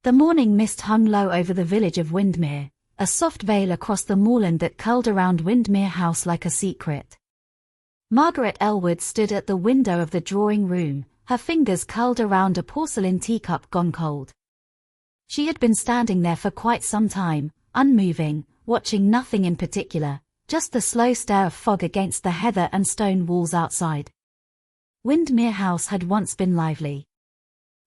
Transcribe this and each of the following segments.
The morning mist hung low over the village of Windmere, a soft veil across the moorland that curled around Windmere House like a secret. Margaret Elwood stood at the window of the drawing room, her fingers curled around a porcelain teacup gone cold. She had been standing there for quite some time, unmoving, watching nothing in particular, just the slow stir of fog against the heather and stone walls outside. Windmere House had once been lively.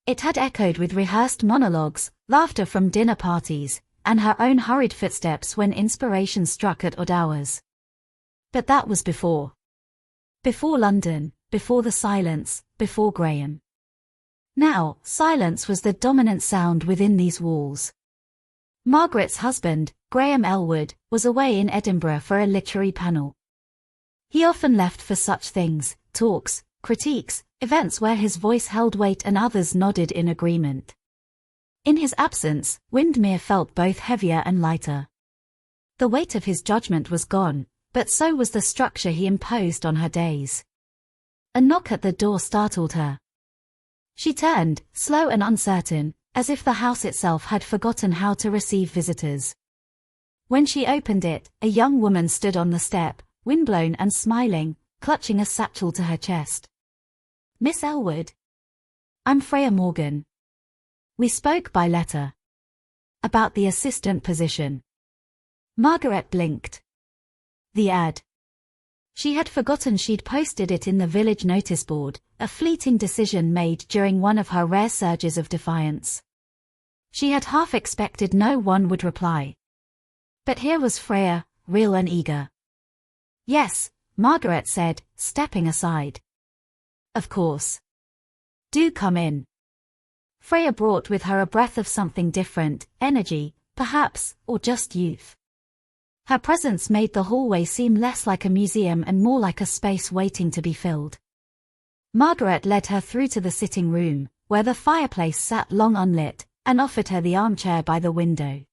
It had echoed with rehearsed monologues, laughter from dinner parties, and her own hurried footsteps when inspiration struck at odd hours. But that was before. Before London, before the silence, before Graham. Now, silence was the dominant sound within these walls. Margaret's husband, Graham Elwood, was away in Edinburgh for a literary panel. He often left for such things, talks, critiques, events where his voice held weight and others nodded in agreement. In his absence, Windmere felt both heavier and lighter. The weight of his judgment was gone, but so was the structure he imposed on her days. A knock at the door startled her. She turned, slow and uncertain, as if the house itself had forgotten how to receive visitors. When she opened it, a young woman stood on the step, windblown and smiling, clutching a satchel to her chest. "Miss Elwood? I'm Freya Morgan. We spoke by letter. About the assistant position." Margaret blinked. The ad. She had forgotten she'd posted it in the village notice board, a fleeting decision made during one of her rare surges of defiance. She had half expected no one would reply. But here was Freya, real and eager. "Yes," Margaret said, stepping aside. "Of course. Do come in." Freya brought with her a breath of something different, energy, perhaps, or just youth. Her presence made the hallway seem less like a museum and more like a space waiting to be filled. Margaret led her through to the sitting room, where the fireplace sat long unlit, and offered her the armchair by the window.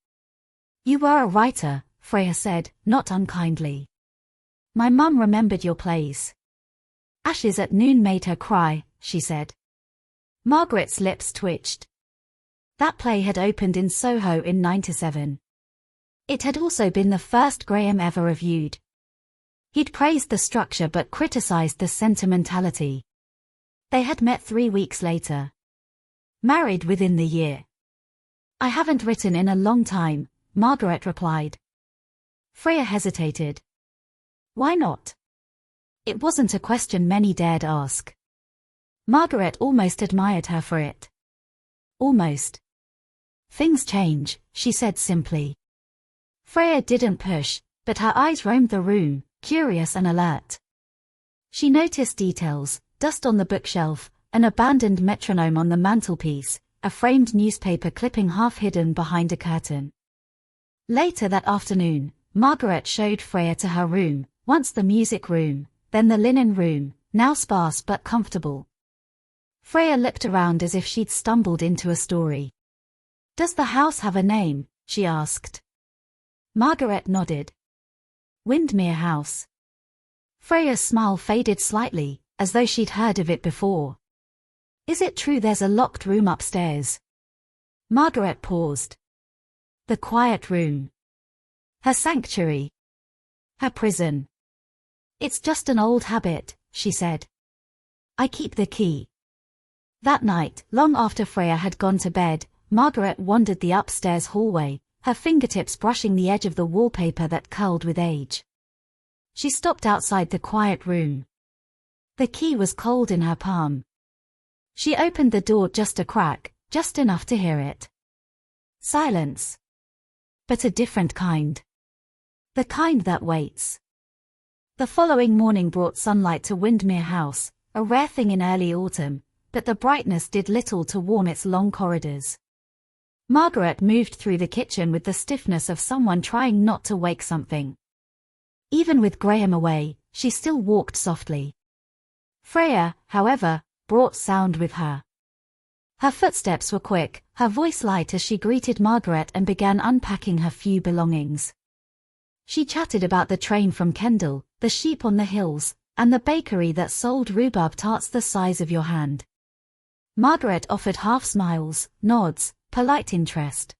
"You were a writer," Freya said, not unkindly. "My mum remembered your plays." "Ashes at Noon made her cry," she said. Margaret's lips twitched. That play had opened in Soho in '97. It had also been the first Graham ever reviewed. He'd praised the structure but criticized the sentimentality. They had met 3 weeks later. Married within the year. "I haven't written in a long time," Margaret replied. Freya hesitated. "Why not?" It wasn't a question many dared ask. Margaret almost admired her for it. Almost. "Things change," she said simply. Freya didn't push, but her eyes roamed the room, curious and alert. She noticed details, dust on the bookshelf, an abandoned metronome on the mantelpiece, a framed newspaper clipping half hidden behind a curtain. Later that afternoon, Margaret showed Freya to her room, once the music room, then the linen room, now sparse but comfortable. Freya looked around as if she'd stumbled into a story. "Does the house have a name?" she asked. Margaret nodded. "Windmere House." Freya's smile faded slightly, as though she'd heard of it before. "Is it true there's a locked room upstairs?" Margaret paused. The quiet room. Her sanctuary. Her prison. "It's just an old habit," she said. "I keep the key." That night, long after Freya had gone to bed, Margaret wandered the upstairs hallway, her fingertips brushing the edge of the wallpaper that curled with age. She stopped outside the quiet room. The key was cold in her palm. She opened the door just a crack, just enough to hear it. Silence. But a different kind. The kind that waits. The following morning brought sunlight to Windmere House, a rare thing in early autumn, but the brightness did little to warm its long corridors. Margaret moved through the kitchen with the stiffness of someone trying not to wake something. Even with Graham away, she still walked softly. Freya, however, brought sound with her. Her footsteps were quick, her voice light as she greeted Margaret and began unpacking her few belongings. She chatted about the train from Kendal, the sheep on the hills, and the bakery that sold rhubarb tarts the size of your hand. Margaret offered half smiles, nods, polite interest.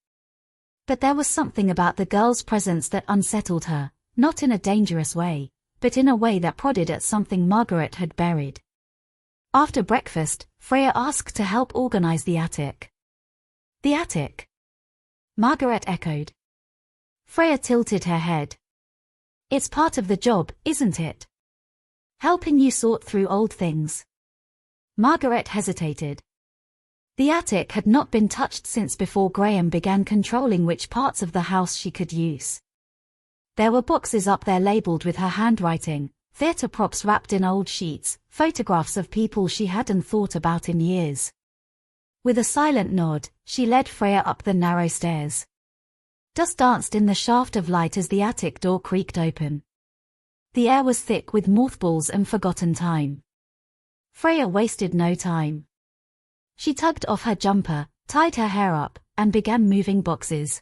But there was something about the girl's presence that unsettled her, not in a dangerous way, but in a way that prodded at something Margaret had buried. After breakfast, Freya asked to help organize the attic. The attic? Margaret echoed. Freya tilted her head. It's part of the job, isn't it? Helping you sort through old things. Margaret hesitated. The attic had not been touched since before Graham began controlling which parts of the house she could use. There were boxes up there labeled with her handwriting, theatre props wrapped in old sheets, photographs of people she hadn't thought about in years. With a silent nod, she led Freya up the narrow stairs. Dust danced in the shaft of light as the attic door creaked open. The air was thick with mothballs and forgotten time. Freya wasted no time. She tugged off her jumper, tied her hair up, and began moving boxes.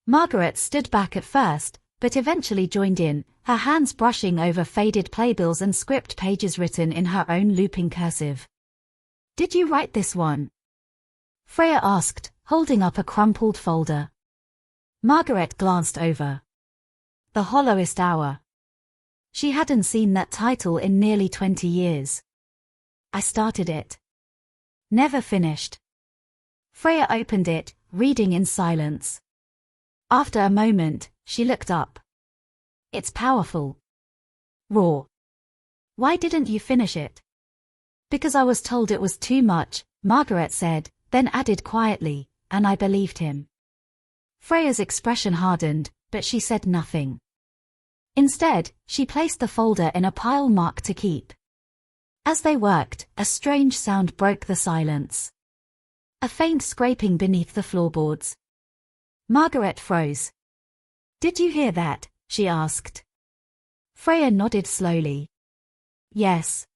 Margaret stood back at first, but eventually joined in, her hands brushing over faded playbills and script pages written in her own looping cursive. Did you write this one? Freya asked, holding up a crumpled folder. Margaret glanced over. The Hollowest Hour. She hadn't seen that title in nearly 20 years. I started it. Never finished. Freya opened it, reading in silence. After a moment, she looked up. It's powerful. Raw. Why didn't you finish it? Because I was told it was too much, Margaret said, then added quietly, and I believed him. Freya's expression hardened, but she said nothing. Instead, she placed the folder in a pile marked to keep. As they worked, a strange sound broke the silence. A faint scraping beneath the floorboards. Margaret froze. Did you hear that? She asked. Freya nodded slowly. Yes.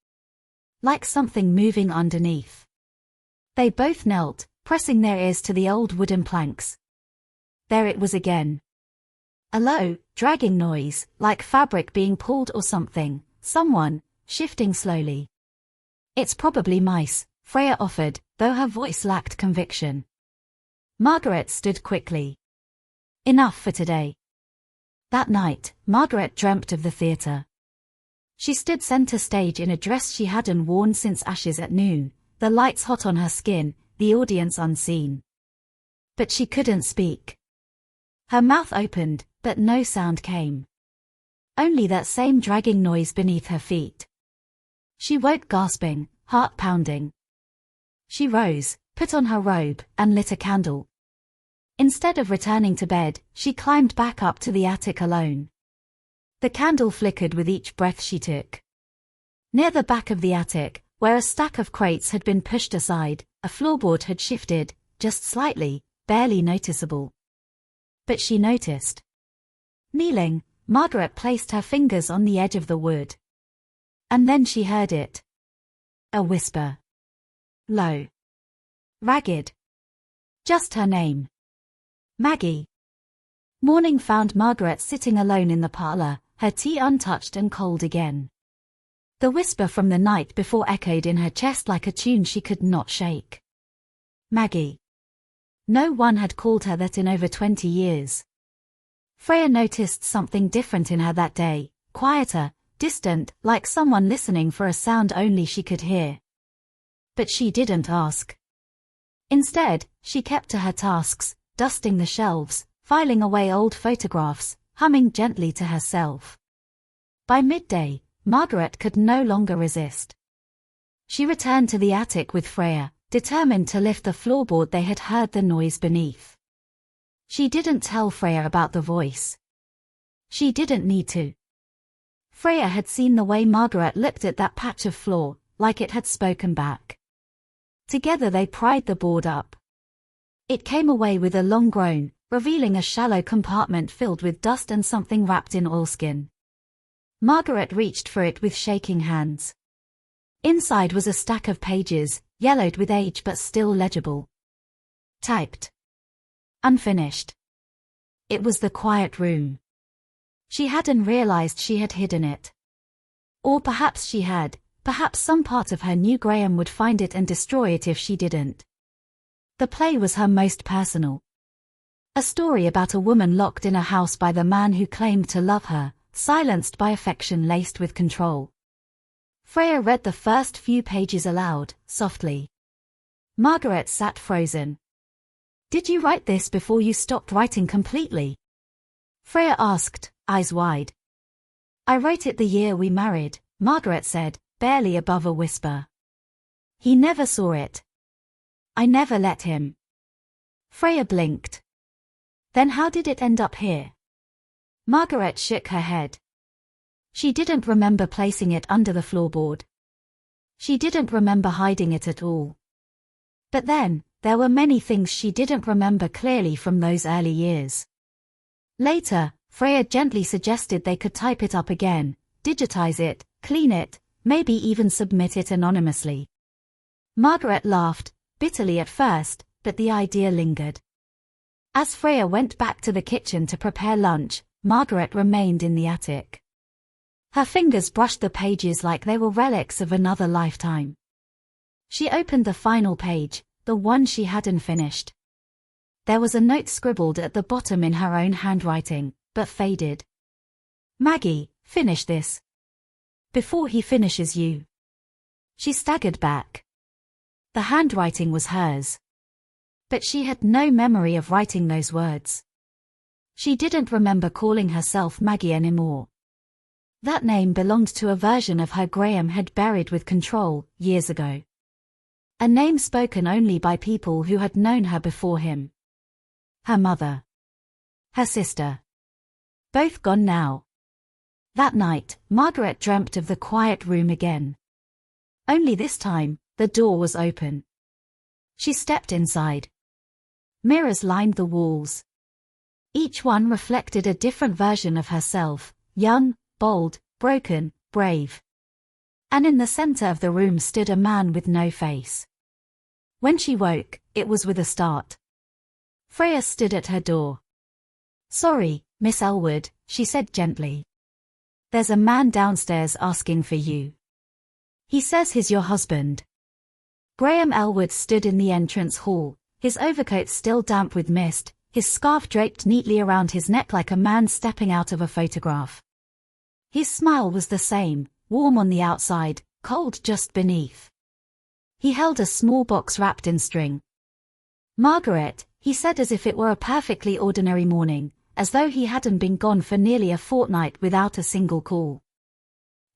Like something moving underneath. They both knelt, pressing their ears to the old wooden planks. There it was again. A low, dragging noise, like fabric being pulled or something, someone, shifting slowly. It's probably mice, Freya offered, though her voice lacked conviction. Margaret stood quickly. Enough for today. That night, Margaret dreamt of the theatre. She stood center stage in a dress she hadn't worn since Ashes at Noon, the lights hot on her skin, the audience unseen. But she couldn't speak. Her mouth opened, but no sound came. Only that same dragging noise beneath her feet. She woke gasping, heart pounding. She rose, put on her robe, and lit a candle. Instead of returning to bed, she climbed back up to the attic alone. The candle flickered with each breath she took. Near the back of the attic, where a stack of crates had been pushed aside, a floorboard had shifted, just slightly, barely noticeable. But she noticed. Kneeling, Margaret placed her fingers on the edge of the wood. And then she heard it. A whisper. Low. Ragged. Just her name. Maggie. Morning found Margaret sitting alone in the parlor, her tea untouched and cold again. The whisper from the night before echoed in her chest like a tune she could not shake. Maggie. No one had called her that in over 20 years. Freya noticed something different in her that day, quieter, distant, like someone listening for a sound only she could hear. But she didn't ask. Instead, she kept to her tasks, dusting the shelves, filing away old photographs, humming gently to herself. By midday, Margaret could no longer resist. She returned to the attic with Freya, determined to lift the floorboard they had heard the noise beneath. She didn't tell Freya about the voice. She didn't need to. Freya had seen the way Margaret looked at that patch of floor, like it had spoken back. Together they pried the board up. It came away with a long groan, revealing a shallow compartment filled with dust and something wrapped in oilskin. Margaret reached for it with shaking hands. Inside was a stack of pages, yellowed with age but still legible. Typed. Unfinished. It was the quiet room. She hadn't realized she had hidden it. Or perhaps she had, perhaps some part of her knew Graham would find it and destroy it if she didn't. The play was her most personal. A story about a woman locked in a house by the man who claimed to love her, silenced by affection laced with control. Freya read the first few pages aloud, softly. Margaret sat frozen. "Did you write this before you stopped writing completely?" Freya asked, eyes wide. "I wrote it the year we married," Margaret said, barely above a whisper. "He never saw it. I never let him." Freya blinked. "Then how did it end up here?" Margaret shook her head. She didn't remember placing it under the floorboard. She didn't remember hiding it at all. But then, there were many things she didn't remember clearly from those early years. Later, Freya gently suggested they could type it up again, digitize it, clean it, maybe even submit it anonymously. Margaret laughed, bitterly at first, but the idea lingered. As Freya went back to the kitchen to prepare lunch, Margaret remained in the attic. Her fingers brushed the pages like they were relics of another lifetime. She opened the final page, the one she hadn't finished. There was a note scribbled at the bottom in her own handwriting, but faded. "Maggie, finish this. Before he finishes you." She staggered back. The handwriting was hers. But she had no memory of writing those words. She didn't remember calling herself Maggie anymore. That name belonged to a version of her Graham had buried with control, years ago. A name spoken only by people who had known her before him. Her mother. Her sister. Both gone now. That night, Margaret dreamt of the quiet room again. Only this time, the door was open. She stepped inside. Mirrors lined the walls. Each one reflected a different version of herself, young, bold, broken, brave. And in the center of the room stood a man with no face. When she woke, it was with a start. Freya stood at her door. "Sorry, Miss Elwood," she said gently. "There's a man downstairs asking for you. He says he's your husband." Graham Elwood stood in the entrance hall, his overcoat still damp with mist, his scarf draped neatly around his neck like a man stepping out of a photograph. His smile was the same, warm on the outside, cold just beneath. He held a small box wrapped in string. "Margaret," he said as if it were a perfectly ordinary morning, as though he hadn't been gone for nearly a fortnight without a single call.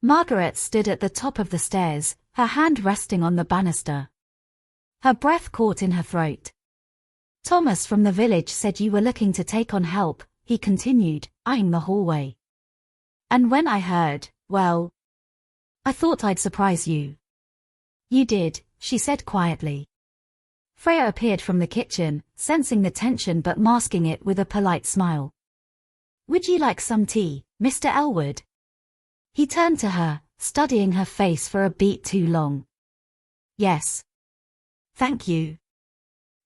Margaret stood at the top of the stairs, her hand resting on the banister. Her breath caught in her throat. "Thomas from the village said you were looking to take on help," he continued, eyeing the hallway. "And when I heard, well, I thought I'd surprise you." "You did," she said quietly. Freya appeared from the kitchen, sensing the tension but masking it with a polite smile. "Would you like some tea, Mr. Elwood?" He turned to her, studying her face for a beat too long. "Yes. Thank you,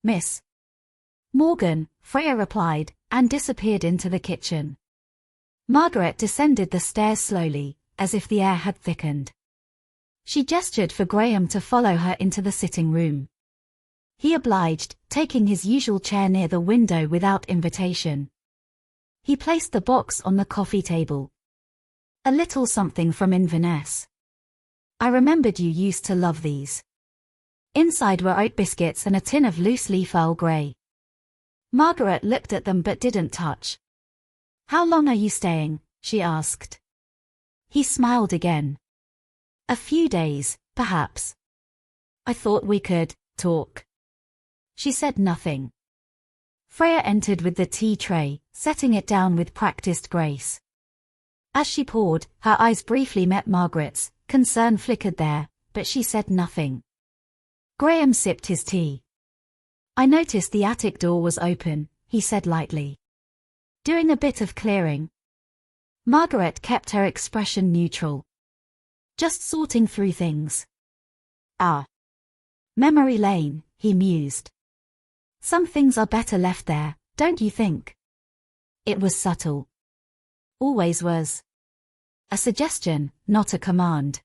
Miss Morgan," Freya replied, and disappeared into the kitchen. Margaret descended the stairs slowly, as if the air had thickened. She gestured for Graham to follow her into the sitting room. He obliged, taking his usual chair near the window without invitation. He placed the box on the coffee table. "A little something from Inverness. I remembered you used to love these." Inside were oat biscuits and a tin of loose-leaf Earl Grey. Margaret looked at them but didn't touch. "How long are you staying?" she asked. He smiled again. "A few days, perhaps. I thought we could talk." She said nothing. Freya entered with the tea tray, setting it down with practiced grace. As she poured, her eyes briefly met Margaret's, concern flickered there, but she said nothing. Graham sipped his tea. "I noticed the attic door was open," he said lightly. "Doing a bit of clearing." Margaret kept her expression neutral. "Just sorting through things." "Ah. Memory lane," he mused. "Some things are better left there, don't you think?" It was subtle. Always was. A suggestion, not a command.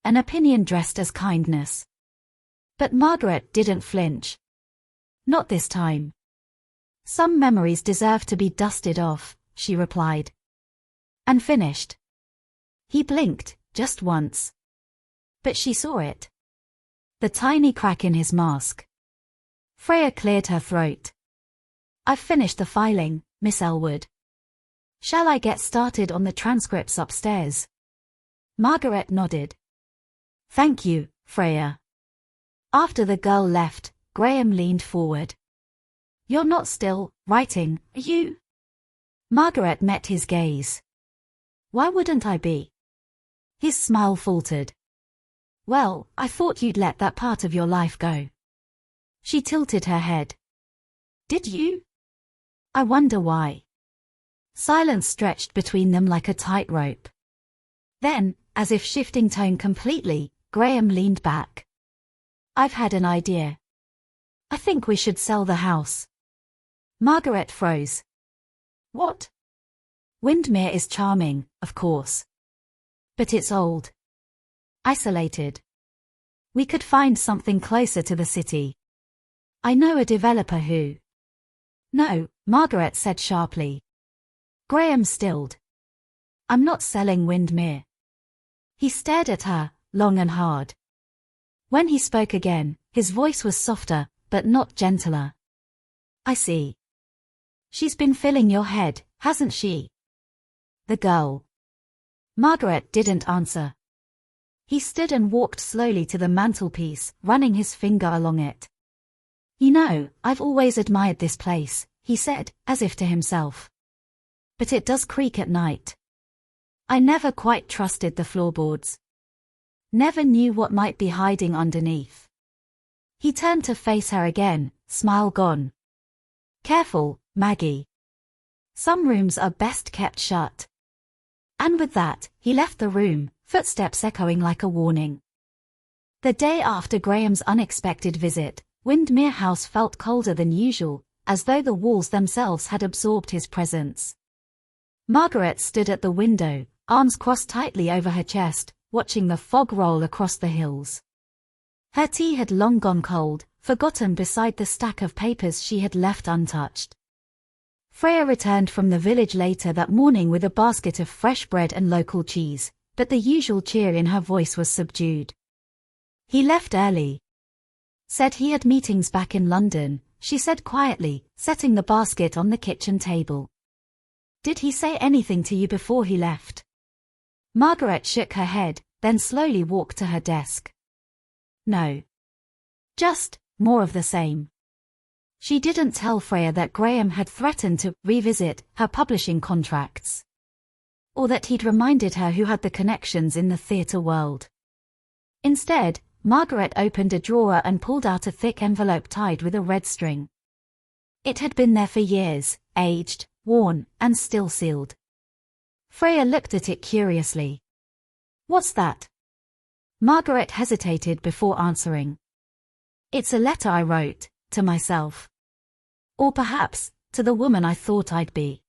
An opinion dressed as kindness. But Margaret didn't flinch. Not this time. Some memories deserve to be dusted off, she replied. And finished. He blinked, just once. But she saw it. The tiny crack in his mask. Freya cleared her throat. I've finished the filing, Miss Elwood. Shall I get started on the transcripts upstairs? Margaret nodded. Thank you, Freya. After the girl left, Graham leaned forward. You're not still writing, are you? Margaret met his gaze. Why wouldn't I be? His smile faltered. Well, I thought you'd let that part of your life go. She tilted her head. Did you? I wonder why. Silence stretched between them like a tightrope. Then, as if shifting tone completely, Graham leaned back. I've had an idea. I think we should sell the house. Margaret froze. What? Windmere is charming, of course. But it's old. Isolated. We could find something closer to the city. I know a developer who... No, Margaret said sharply. Graham stilled. I'm not selling Windmere. He stared at her, long and hard. When he spoke again, his voice was softer, but not gentler. I see. She's been filling your head, hasn't she? The girl. Margaret didn't answer. He stood and walked slowly to the mantelpiece, running his finger along it. You know, I've always admired this place, he said, as if to himself. But it does creak at night. I never quite trusted the floorboards. Never knew what might be hiding underneath. He turned to face her again, smile gone. Careful, Maggie. Some rooms are best kept shut. And with that, he left the room, footsteps echoing like a warning. The day after Graham's unexpected visit, Windmere House felt colder than usual, as though the walls themselves had absorbed his presence. Margaret stood at the window, arms crossed tightly over her chest, watching the fog roll across the hills. Her tea had long gone cold, forgotten beside the stack of papers she had left untouched. Freya returned from the village later that morning with a basket of fresh bread and local cheese, but the usual cheer in her voice was subdued. He left early. Said he had meetings back in London, she said quietly, setting the basket on the kitchen table. Did he say anything to you before he left? Margaret shook her head, then slowly walked to her desk. No. Just, more of the same. She didn't tell Freya that Graham had threatened to revisit her publishing contracts. Or that he'd reminded her who had the connections in the theatre world. Instead, Margaret opened a drawer and pulled out a thick envelope tied with a red string. It had been there for years, aged, worn, and still sealed. Freya looked at it curiously. What's that? Margaret hesitated before answering. It's a letter I wrote, to myself. Or perhaps, to the woman I thought I'd be.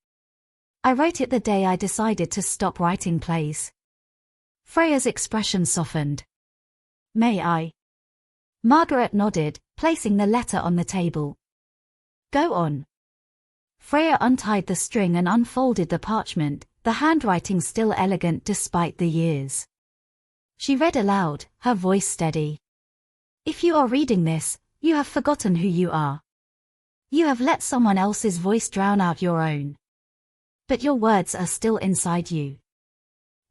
I wrote it the day I decided to stop writing plays. Freya's expression softened. May I? Margaret nodded, placing the letter on the table. Go on. Freya untied the string and unfolded the parchment, the handwriting still elegant despite the years. She read aloud, her voice steady. If you are reading this, you have forgotten who you are. You have let someone else's voice drown out your own. But your words are still inside you.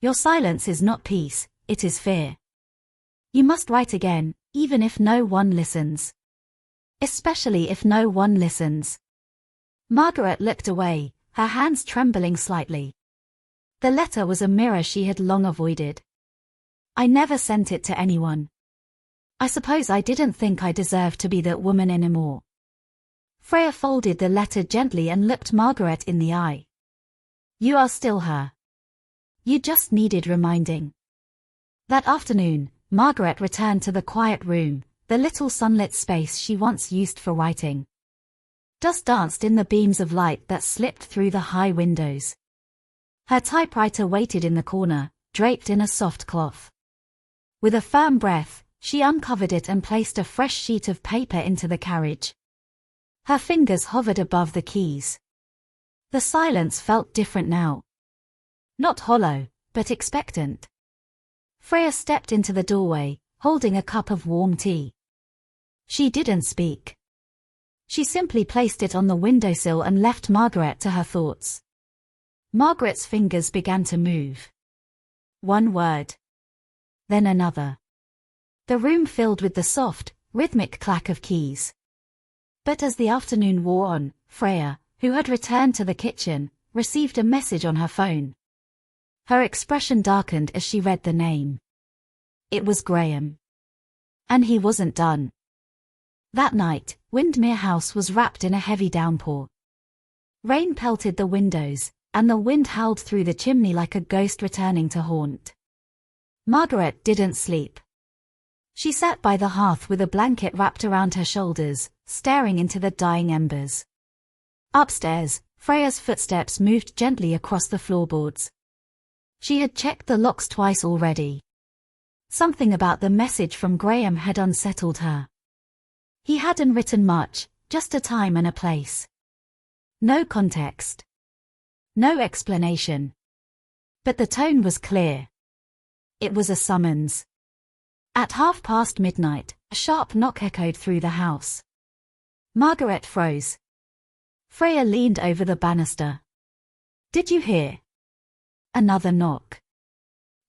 Your silence is not peace, it is fear. You must write again, even if no one listens. Especially if no one listens. Margaret looked away, her hands trembling slightly. The letter was a mirror she had long avoided. I never sent it to anyone. I suppose I didn't think I deserved to be that woman anymore. Freya folded the letter gently and looked Margaret in the eye. You are still her. You just needed reminding. That afternoon, Margaret returned to the quiet room, the little sunlit space she once used for writing. Dust danced in the beams of light that slipped through the high windows. Her typewriter waited in the corner, draped in a soft cloth. With a firm breath, she uncovered it and placed a fresh sheet of paper into the carriage. Her fingers hovered above the keys. The silence felt different now. Not hollow, but expectant. Freya stepped into the doorway, holding a cup of warm tea. She didn't speak. She simply placed it on the windowsill and left Margaret to her thoughts. Margaret's fingers began to move. One word. Then another. The room filled with the soft, rhythmic clack of keys. But as the afternoon wore on, Freya, who had returned to the kitchen, received a message on her phone. Her expression darkened as she read the name. It was Graham. And he wasn't done. That night, Windmere House was wrapped in a heavy downpour. Rain pelted the windows, and the wind howled through the chimney like a ghost returning to haunt. Margaret didn't sleep. She sat by the hearth with a blanket wrapped around her shoulders, staring into the dying embers. Upstairs, Freya's footsteps moved gently across the floorboards. She had checked the locks twice already. Something about the message from Graham had unsettled her. He hadn't written much, just a time and a place. No context. No explanation. But the tone was clear. It was a summons. At midnight, a sharp knock echoed through the house. Margaret froze. Freya leaned over the banister. Did you hear? Another knock.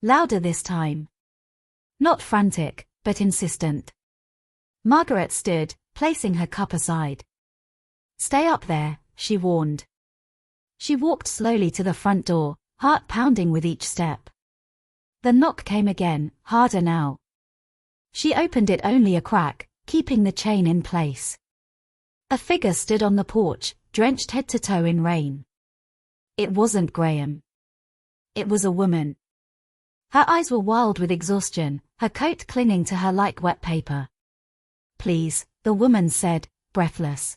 Louder this time. Not frantic, but insistent. Margaret stood, placing her cup aside. Stay up there, she warned. She walked slowly to the front door, heart pounding with each step. The knock came again, harder now. She opened it only a crack, keeping the chain in place. A figure stood on the porch, drenched head to toe in rain. It wasn't Graham. It was a woman. Her eyes were wild with exhaustion, her coat clinging to her like wet paper. Please, the woman said, breathless.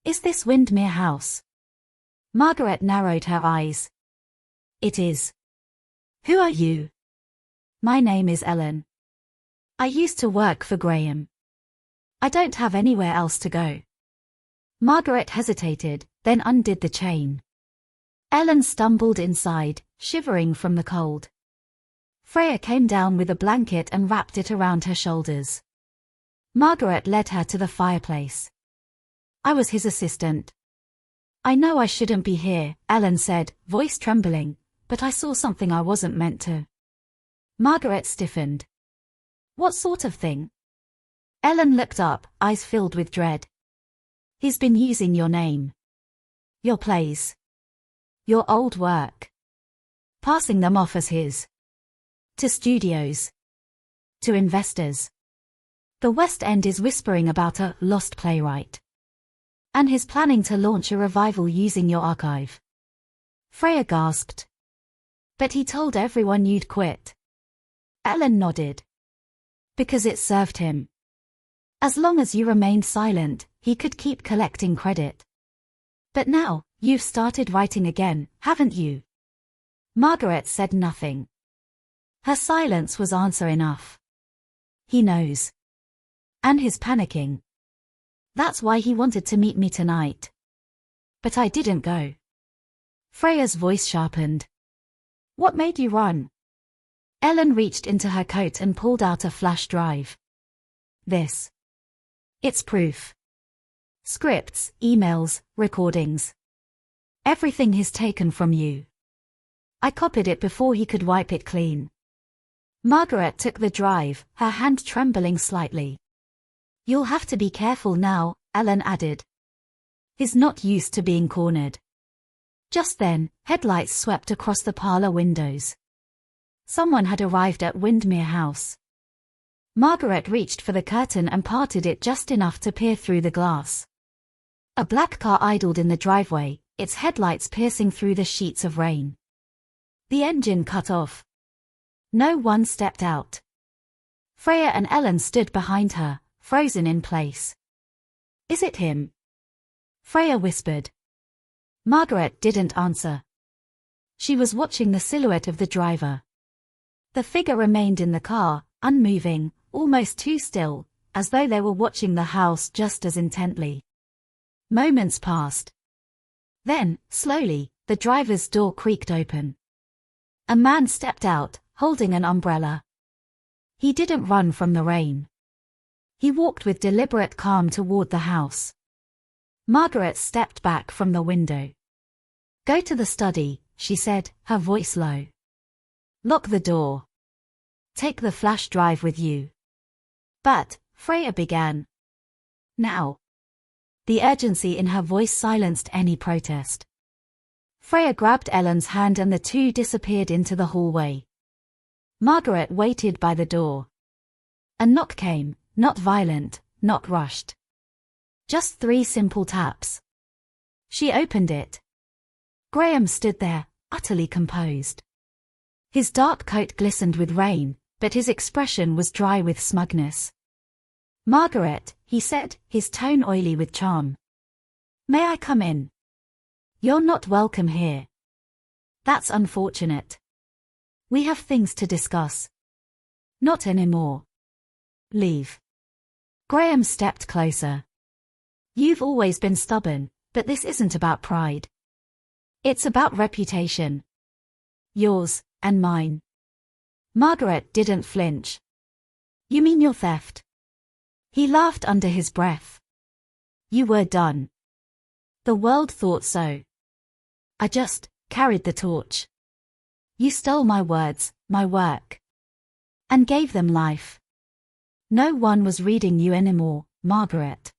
Is this Windmere House? Margaret narrowed her eyes. It is. Who are you? My name is Ellen. I used to work for Graham. I don't have anywhere else to go. Margaret hesitated, then undid the chain. Ellen stumbled inside, shivering from the cold. Freya came down with a blanket and wrapped it around her shoulders. Margaret led her to the fireplace. I was his assistant. I know I shouldn't be here, Ellen said, voice trembling, but I saw something I wasn't meant to. Margaret stiffened. What sort of thing? Ellen looked up, eyes filled with dread. He's been using your name. Your plays. Your old work. Passing them off as his. To studios. To investors. The West End is whispering about a lost playwright. And he's planning to launch a revival using your archive. Freya gasped. But he told everyone you'd quit. Ellen nodded. Because it served him. As long as you remained silent, he could keep collecting credit. But now, you've started writing again, haven't you? Margaret said nothing. Her silence was answer enough. He knows. And he's panicking. That's why he wanted to meet me tonight. But I didn't go. Freya's voice sharpened. What made you run? Ellen reached into her coat and pulled out a flash drive. This. It's proof. Scripts, emails, recordings. Everything he's taken from you. I copied it before he could wipe it clean. Margaret took the drive, her hand trembling slightly. You'll have to be careful now, Ellen added. He's not used to being cornered. Just then, headlights swept across the parlor windows. Someone had arrived at Windmere House. Margaret reached for the curtain and parted it just enough to peer through the glass. A black car idled in the driveway, its headlights piercing through the sheets of rain. The engine cut off. No one stepped out. Freya and Ellen stood behind her, frozen in place. Is it him? Freya whispered. Margaret didn't answer. She was watching the silhouette of the driver. The figure remained in the car, unmoving, almost too still, as though they were watching the house just as intently. Moments passed. Then, slowly, the driver's door creaked open. A man stepped out, holding an umbrella. He didn't run from the rain. He walked with deliberate calm toward the house. Margaret stepped back from the window. "Go to the study," she said, her voice low. "Lock the door. Take the flash drive with you." "But," Freya began. "Now." The urgency in her voice silenced any protest. Freya grabbed Ellen's hand and the two disappeared into the hallway. Margaret waited by the door. A knock came, not violent, not rushed. Just 3 simple taps. She opened it. Graham stood there, utterly composed. His dark coat glistened with rain, but his expression was dry with smugness. "Margaret," he said, his tone oily with charm. "May I come in?" "You're not welcome here." "That's unfortunate. We have things to discuss." "Not anymore." "Leave." Graham stepped closer. "You've always been stubborn, but this isn't about pride. It's about reputation. Yours, and mine." Margaret didn't flinch. "You mean your theft?" He laughed under his breath. "You were done. The world thought so. I just carried the torch. You stole my words, my work. And gave them life. No one was reading you anymore, Margaret.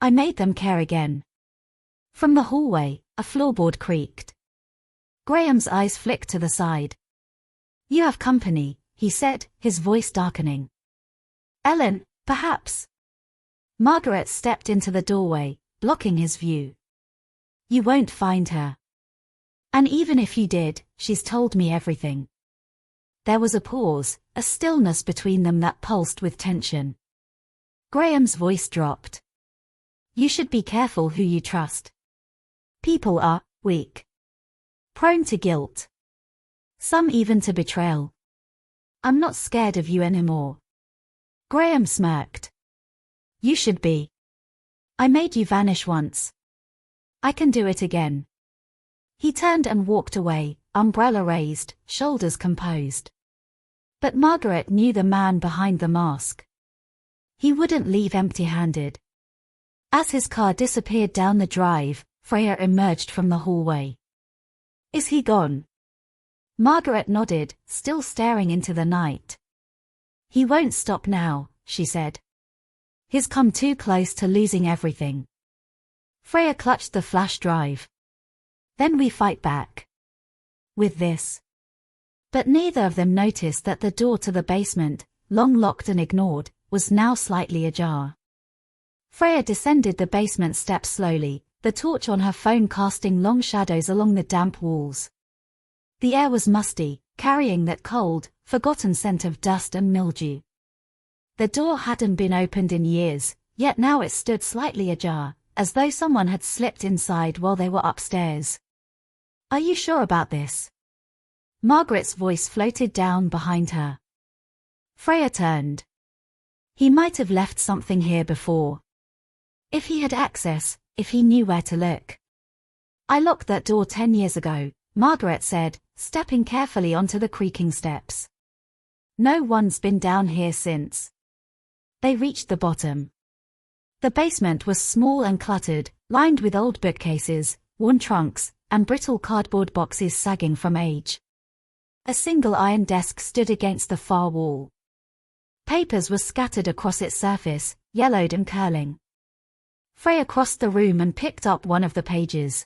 I made them care again." From the hallway, a floorboard creaked. Graham's eyes flicked to the side. "You have company," he said, his voice darkening. "Ellen, perhaps." Margaret stepped into the doorway, blocking his view. "You won't find her. And even if you did, she's told me everything." There was a pause, a stillness between them that pulsed with tension. Graham's voice dropped. "You should be careful who you trust. People are weak. Prone to guilt. Some even to betrayal. I'm not scared of you anymore." Graham smirked. "You should be. I made you vanish once. I can do it again." He turned and walked away, umbrella raised, shoulders composed. But Margaret knew the man behind the mask. He wouldn't leave empty-handed. As his car disappeared down the drive, Freya emerged from the hallway. "Is he gone?" Margaret nodded, still staring into the night. "He won't stop now," she said. "He's come too close to losing everything." Freya clutched the flash drive. "Then we fight back. With this." But neither of them noticed that the door to the basement, long locked and ignored, was now slightly ajar. Freya descended the basement steps slowly, the torch on her phone casting long shadows along the damp walls. The air was musty, carrying that cold, forgotten scent of dust and mildew. The door hadn't been opened in years, yet now it stood slightly ajar, as though someone had slipped inside while they were upstairs. "Are you sure about this?" Margaret's voice floated down behind her. Freya turned. "He might have left something here before. If he had access, if he knew where to look." "I locked that door 10 years ago," Margaret said, stepping carefully onto the creaking steps. "No one's been down here since." They reached the bottom. The basement was small and cluttered, lined with old bookcases, worn trunks, and brittle cardboard boxes sagging from age. A single iron desk stood against the far wall. Papers were scattered across its surface, yellowed and curling. Freya crossed the room and picked up one of the pages.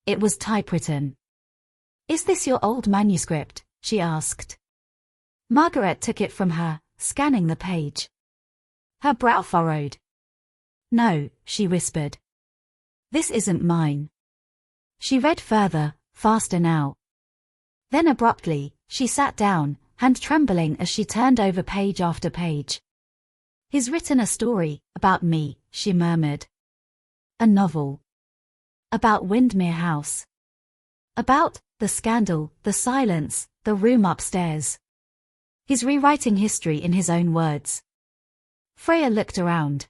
It was typewritten. "Is this your old manuscript?" she asked. Margaret took it from her, scanning the page. Her brow furrowed. "No," she whispered. "This isn't mine." She read further, faster now. Then abruptly, she sat down, hand trembling as she turned over page after page. "He's written a story, about me," she murmured. "A novel. About Windmere House. About the scandal, the silence, the room upstairs. He's rewriting history in his own words." Freya looked around.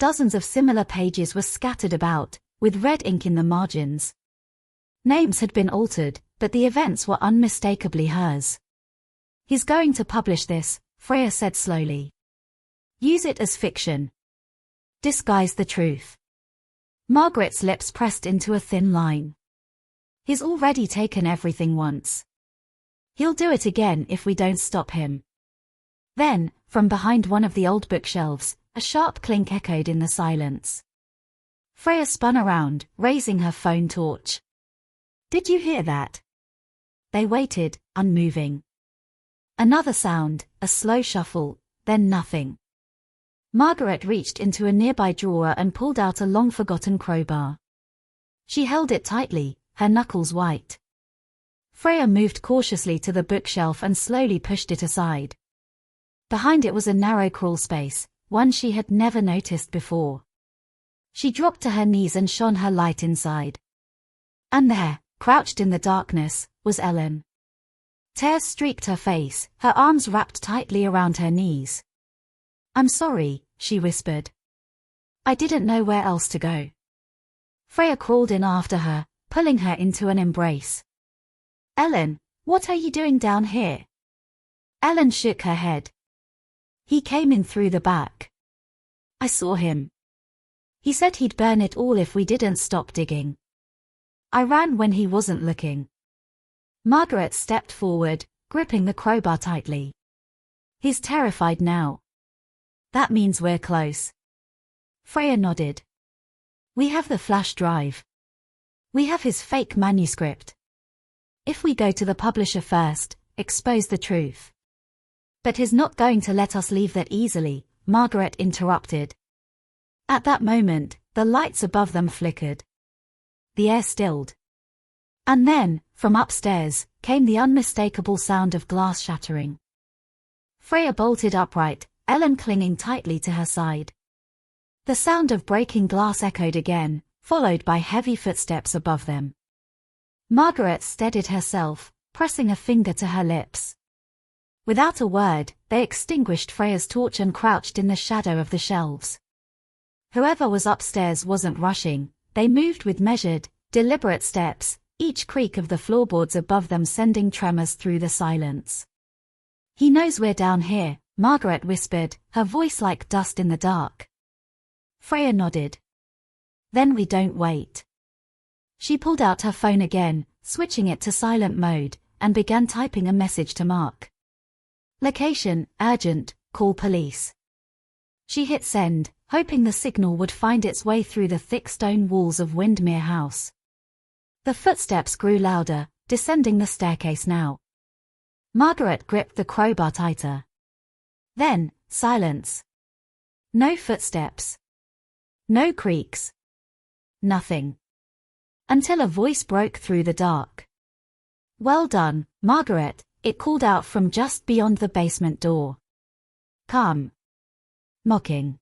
Dozens of similar pages were scattered about, with red ink in the margins. Names had been altered, but the events were unmistakably hers. "He's going to publish this," Freya said slowly. "Use it as fiction. Disguise the truth." Margaret's lips pressed into a thin line. "He's already taken everything once. He'll do it again if we don't stop him." Then, from behind one of the old bookshelves, a sharp clink echoed in the silence. Freya spun around, raising her phone torch. "Did you hear that?" They waited, unmoving. Another sound, a slow shuffle, then nothing. Margaret reached into a nearby drawer and pulled out a long-forgotten crowbar. She held it tightly, her knuckles white. Freya moved cautiously to the bookshelf and slowly pushed it aside. Behind it was a narrow crawl space, one she had never noticed before. She dropped to her knees and shone her light inside. And there, crouched in the darkness, was Ellen. Tears streaked her face, her arms wrapped tightly around her knees. "I'm sorry," she whispered. "I didn't know where else to go." Freya crawled in after her, pulling her into an embrace. "Ellen, what are you doing down here?" Ellen shook her head. "He came in through the back. I saw him. He said he'd burn it all if we didn't stop digging. I ran when he wasn't looking." Margaret stepped forward, gripping the crowbar tightly. "He's terrified now." "That means we're close." Freya nodded. "We have the flash drive. We have his fake manuscript. If we go to the publisher first, expose the truth." "But he's not going to let us leave that easily," Margaret interrupted. At that moment, the lights above them flickered. The air stilled. And then, from upstairs, came the unmistakable sound of glass shattering. Freya bolted upright, Ellen clinging tightly to her side. The sound of breaking glass echoed again, followed by heavy footsteps above them. Margaret steadied herself, pressing a finger to her lips. Without a word, they extinguished Freya's torch and crouched in the shadow of the shelves. Whoever was upstairs wasn't rushing, they moved with measured, deliberate steps, each creak of the floorboards above them sending tremors through the silence. "He knows we're down here," Margaret whispered, her voice like dust in the dark. Freya nodded. "Then we don't wait." She pulled out her phone again, switching it to silent mode, and began typing a message to Mark. "Location, urgent, call police." She hit send, hoping the signal would find its way through the thick stone walls of Windmere House. The footsteps grew louder, descending the staircase now. Margaret gripped the crowbar tighter. Then, silence. No footsteps. No creaks. Nothing. Until a voice broke through the dark. "Well done, Margaret," it called out from just beyond the basement door. Calm. Mocking.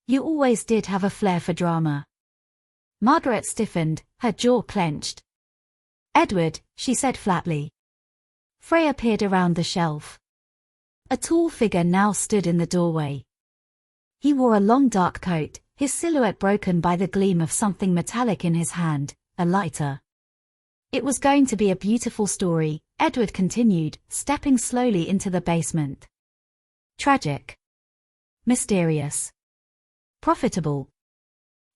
"You always did have a flair for drama." Margaret stiffened, her jaw clenched. "Edward," she said flatly. Freya peered around the shelf. A tall figure now stood in the doorway. He wore a long dark coat, his silhouette broken by the gleam of something metallic in his hand, a lighter. "It was going to be a beautiful story," Edward continued, stepping slowly into the basement. "Tragic. Mysterious. Profitable."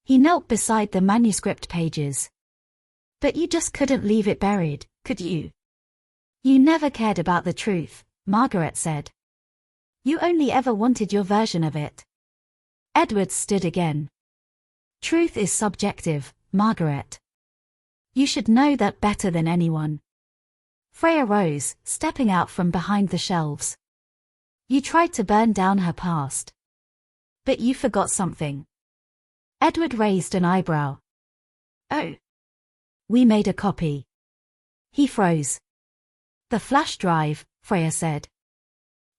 He knelt beside the manuscript pages. "But you just couldn't leave it buried, could you?" "You never cared about the truth," Margaret said. "You only ever wanted your version of it." Edward stood again. "Truth is subjective, Margaret. You should know that better than anyone." Freya rose, stepping out from behind the shelves. "You tried to burn down her past. But you forgot something." Edward raised an eyebrow. "Oh. We made a copy." He froze. "The flash drive," Freya said.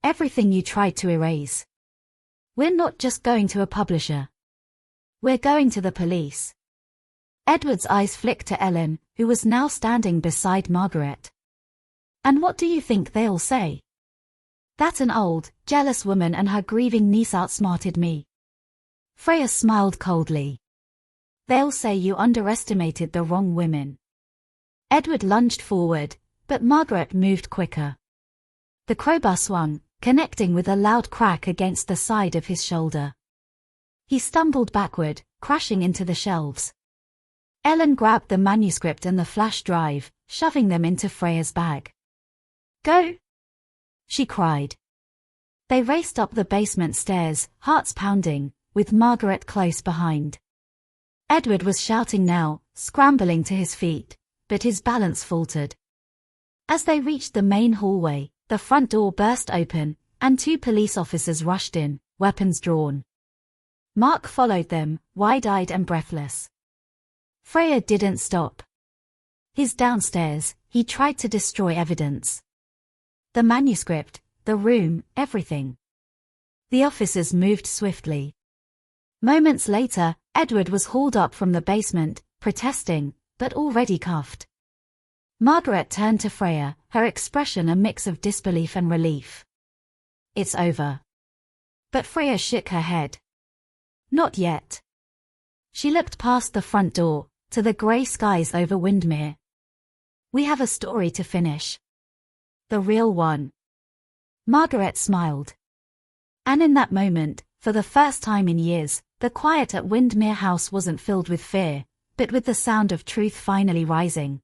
"Everything you tried to erase. We're not just going to a publisher. We're going to the police." Edward's eyes flicked to Ellen, who was now standing beside Margaret. "And what do you think they'll say? That an old, jealous woman and her grieving niece outsmarted me. Freya smiled coldly. They'll say you underestimated the wrong women. Edward lunged forward, but Margaret moved quicker. The crowbar swung, connecting with a loud crack against the side of his shoulder. He stumbled backward, crashing into the shelves. Ellen grabbed the manuscript and the flash drive, shoving them into Freya's bag. Go! She cried. They raced up the basement stairs, hearts pounding, with Margaret close behind. Edward was shouting now, scrambling to his feet, but his balance faltered. As they reached the main hallway, the front door burst open, and 2 police officers rushed in, weapons drawn. Mark followed them, wide-eyed and breathless. Freya didn't stop. He's downstairs, he tried to destroy evidence. The manuscript, the room, everything. The officers moved swiftly. Moments later, Edward was hauled up from the basement, protesting, but already cuffed. Margaret turned to Freya, her expression a mix of disbelief and relief. It's over. But Freya shook her head. Not yet. She looked past the front door, to the grey skies over Windmere. We have a story to finish. The real one. Margaret smiled. And in that moment, for the first time in years, the quiet at Windmere House wasn't filled with fear, but with the sound of truth finally rising.